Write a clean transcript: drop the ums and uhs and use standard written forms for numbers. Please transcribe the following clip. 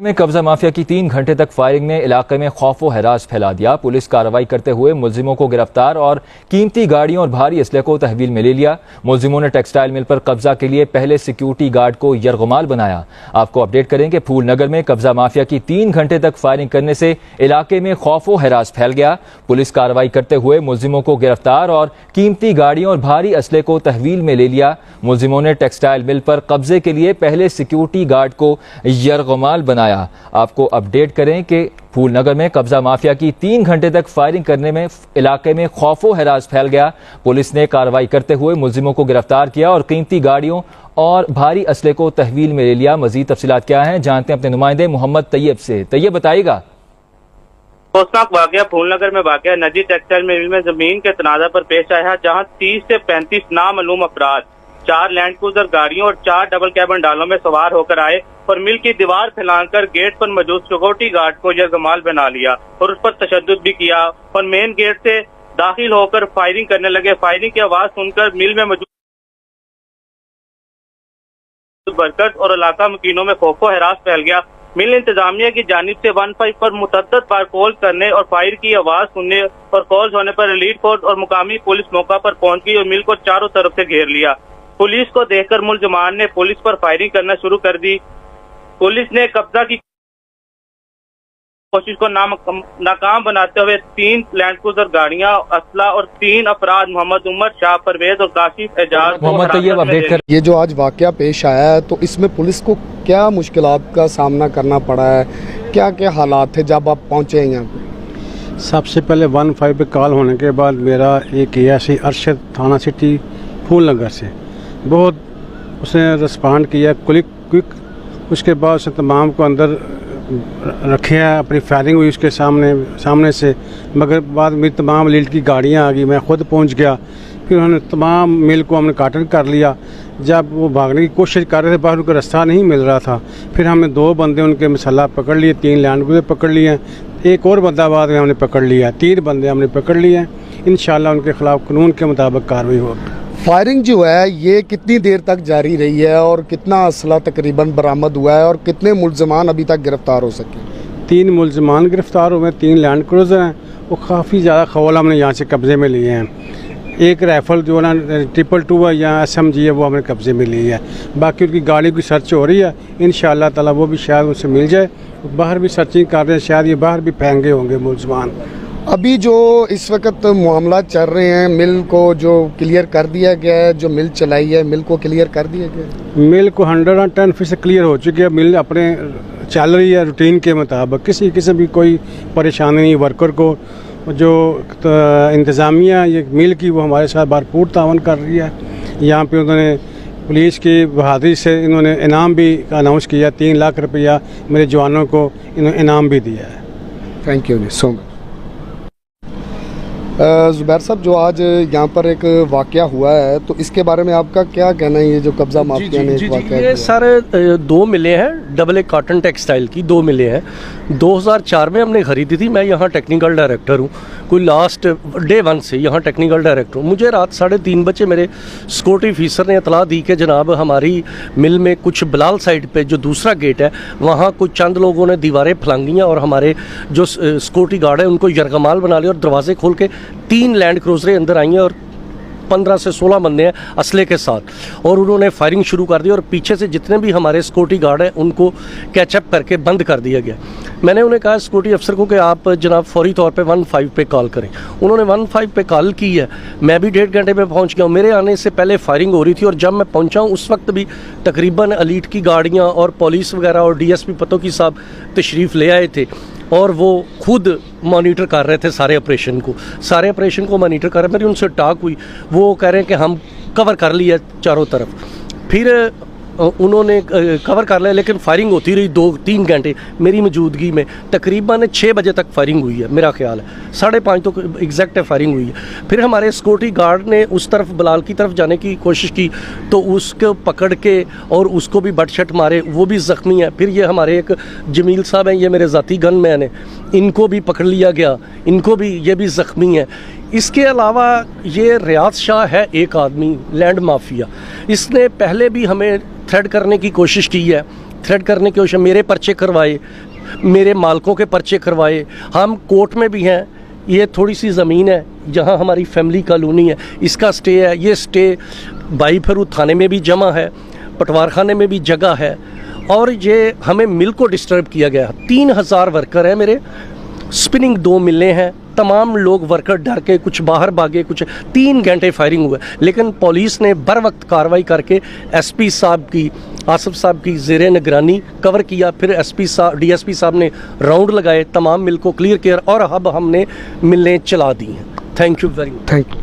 में कब्जा माफिया की 3 घंटे तक फायरिंग ने इलाके में खौफ व हैरास फैला दिया। पुलिस कार्रवाई करते हुए मुलजिमों को गिरफ्तार और कीमती गाड़ियों और भारी असले को तहवील में ले लिया। मुलजिमों ने टेक्सटाइल मिल पर कब्जा के लिए पहले सिक्योरिटी गार्ड को यरगमाल बनाया। आपको अपडेट करें कि फूल नगर में कब्जा माफिया की 3 घंटे तक फायरिंग करने से इलाके में खौफ व हैरास फैल गया। पुलिस कार्रवाई करते हुए मुलजिमों को गिरफ्तार और कीमती गाड़ियों और भारी असले को तहवील में ले लिया। मुलजिमों ने टेक्सटाइल मिल पर कब्जे के लिए पहले सिक्योरिटी गार्ड को यरगमाल बनाया। आपको अपडेट करें कि फूल नगर में कब्जा माफिया की 3 घंटे तक फायरिंग करने में इलाके में खौफो हैरास फैल गया। पुलिस ने कार्रवाई करते हुए मुलजिमों को गिरफ्तार किया और कीमती गाड़ियों और भारी असले को तहवील में ले लिया। मजीद तफसीलात क्या हैं जानते हैं अपने नुमाइंदे मोहम्मद तैयब से। तैयब बताइएगा। खौफनाक वाकया फूल नगर में वाकया नजी टेक्सटाइल मिल में जमीन के तनाजा पर पेश आया, जहां 30 से 35 नामालूम अफराद 4 लैंड क्रूजर गाड़ियों और 4 डबल कैबिन डालों में सवार होकर आए और मिल की दीवार फैलाकर गेट पर मौजूद सिक्योरिटी गार्ड को यरगमाल बना लिया और उस पर तशद्दुद भी किया और मेन गेट से दाखिल होकर फायरिंग करने लगे। फायरिंग की आवाज सुनकर मिल में मौजूद वर्कर्स और इलाका मकीनों में खौफो हैरास फैल गया। मिल इंतजामिया की जानिब से 15 पर मुतअद्दिद बार कॉल करने और फायर की आवाज सुनने और कॉल्स होने पर एलीट फोर्स और मुकामी पुलिस मौका पर पहुंच गई और मिल को चारों तरफ से घेर लिया। पुलिस को देखकर मुलजमान ने पुलिस पर फायरिंग करना शुरू कर दी। पुलिस ने कब्जा की कोशिश को नाकाम बनाते हुए 3 लैंड क्रूजर गाड़ियां, असला और 3 अफराद मोहम्मद उमर, शाह परवेज और काशिफ एजाज मोहम्मद तैयब अपडेट कर। ये जो आज वाकया पेश आया है तो इसमें पुलिस को क्या मुश्किलात का सामना करना पड़ा है, क्या क्या हालात थे जब आप पहुंचे हैं यहाँ पे? सबसे पहले 15 पे कॉल होने के बाद मेरा एक ऐसी अरशद थाना सिटी फूल नगर से बहुत उसने रिस्पॉन्ड किया क्विक। उसके बाद उसने तमाम को अंदर रखे है, अपनी फायरिंग हुई उसके सामने से, मगर बाद में तमाम लीड की गाड़ियाँ आ गई। मैं ख़ुद पहुंच गया, फिर उन्होंने तमाम मिल को हमने काटन कर लिया। जब वो भागने की कोशिश कर रहे थे बाहर उनका रास्ता नहीं मिल रहा था, फिर हमने 2 बंदे उनके मसाला पकड़ लिए, 3 लैंड क्रूजर पकड़ लिए, एक और बंदा बाद में हमने पकड़ लिया, 3 बंदे हमने पकड़ लिए हैं। इंशाल्लाह उनके खिलाफ कानून के मुताबिक कार्रवाई होगी। फायरिंग जो है ये कितनी देर तक जारी रही है और कितना असला तकरीबन बरामद हुआ है और कितने मुलजमान अभी तक गिरफ्तार हो सके? 3 मुलजमान गिरफ्तार हुए, 3 लैंड क्रूजर हैं। वो काफ़ी ज़्यादा खौल हमने यहाँ से कब्ज़े में लिए हैं। एक राइफ़ल जो ना 222 है या SMG है वो हमने कब्ज़े में ली है। बाकी उनकी गाड़ी की सर्च हो रही है, इंशाअल्लाह ताला वो भी शायद उनसे मिल जाए। बाहर भी सर्चिंग कर रहे हैं, शायद ये बाहर भी फेंगे होंगे मुलजमान। अभी जो इस वक्त मामला चल रहे हैं, मिल को जो क्लियर कर दिया गया है, जो मिल चलाई है मिल को क्लियर कर दिया गया है? मिल को 110% क्लियर हो चुकी है। मिल अपने चल रही है रूटीन के मुताबिक, किसी किस्म की कोई परेशानी नहीं। वर्कर को जो इंतज़ामिया ये मिल की वो हमारे साथ भरपूर तावन कर रही है। यहाँ पे उन्होंने पुलिस की बहादुरी से इन्होंने इनाम भी अनाउंस किया, 3 लाख रुपया मेरे जवानों को इन्होंने इनाम भी दिया है। Thank you so much. Zubair साहब, जो आज यहाँ पर एक वाकया हुआ है तो इसके बारे में आपका क्या कहना है? ये जो कब्जा माफिया ने एक वाकया ये सर 2 मिलें हैं, डबल ए कॉटन टेक्सटाइल की 2 मिलें हैं। 2004 में हमने ख़रीदी थी। मैं यहाँ टेक्निकल डायरेक्टर हूँ, कोई लास्ट डे 1 से यहाँ टेक्निकल डायरेक्टर हूँ। मुझे रात 3:30 बजे मेरे सिक्योरिटी ऑफिसर ने इतला दी कि जनाब हमारी मिल में कुछ बलाल साइड पे जो दूसरा गेट है वहाँ कुछ चंद लोगों ने दीवारें फलांगियाँ और हमारे जो सिक्योरिटी गार्ड है उनको यरगमाल बना लिया और दरवाजे खोल के 3 लैंड क्रूजरें अंदर आई हैं और 15 से 16 बंदे हैं असले के साथ, और उन्होंने फायरिंग शुरू कर दी और पीछे से जितने भी हमारे सिक्योरिटी गार्ड हैं उनको कैचअप करके बंद कर दिया गया। मैंने उन्हें कहा सिक्योरिटी अफसर को कि आप जनाब फौरी तौर पे 15 पे कॉल करें। उन्होंने 15 पे कॉल की है। मैं भी 1.5 घंटे में पहुंच गया हूँ। मेरे आने से पहले फायरिंग हो रही थी और जब मैं पहुंचा हूँ उस वक्त भी तकरीबन एलीट की गाड़ियाँ और पुलिस वगैरह और DSP पतोकी साहब तशरीफ़ ले आए थे और वो खुद मॉनिटर कर रहे थे सारे ऑपरेशन को मॉनिटर कर रहे। मेरी उनसे टॉक हुई, वो कह रहे हैं कि हम कवर कर लिया चारों तरफ। फिर उन्होंने कवर कर लिया, लेकिन फायरिंग होती रही 2-3 घंटे मेरी मौजूदगी में। तकरीबन 6 बजे तक फायरिंग हुई है, मेरा ख्याल है 5:30 तो एग्जैक्ट फायरिंग हुई है। फिर हमारे सिक्योरिटी गार्ड ने उस तरफ बलाल की तरफ जाने की कोशिश की तो उसको पकड़ के और उसको भी बटशट मारे, वो भी ज़ख्मी है। फिर ये हमारे एक जमील साहब हैं, ये मेरे ज़ाती गन मैन है, इनको भी पकड़ लिया गया, इनको भी, ये भी ज़ख्मी है। इसके अलावा ये रियाज शाह है एक आदमी लैंड माफिया, इसने पहले भी हमें थ्रेड करने की कोशिश की है थ्रेट करने की कोशिश, मेरे पर्चे करवाए, मेरे मालकों के पर्चे करवाए। हम कोर्ट में भी हैं। ये थोड़ी सी ज़मीन है जहाँ हमारी फैमिली कॉलोनी है, इसका स्टे है। ये स्टे भाई फेरू थाने में भी जमा है, पटवार खाने में भी जगह है। और ये हमें मिल को डिस्टर्ब किया गया। 3000 वर्कर हैं मेरे, स्पिनिंग 2 मिलें हैं। तमाम लोग वर्कर डर के कुछ बाहर भागे, कुछ 3 घंटे फायरिंग हुआ, लेकिन पुलिस ने बर वक्त कार्रवाई करके एसपी साहब की, आसिफ साहब की ज़ेरे निगरानी कवर किया। फिर एसपी साहब, डीएसपी साहब ने राउंड लगाए, तमाम मिल को क्लियर किया और अब हमने मिलें चला दी हैं। Thank you very much. Thank you.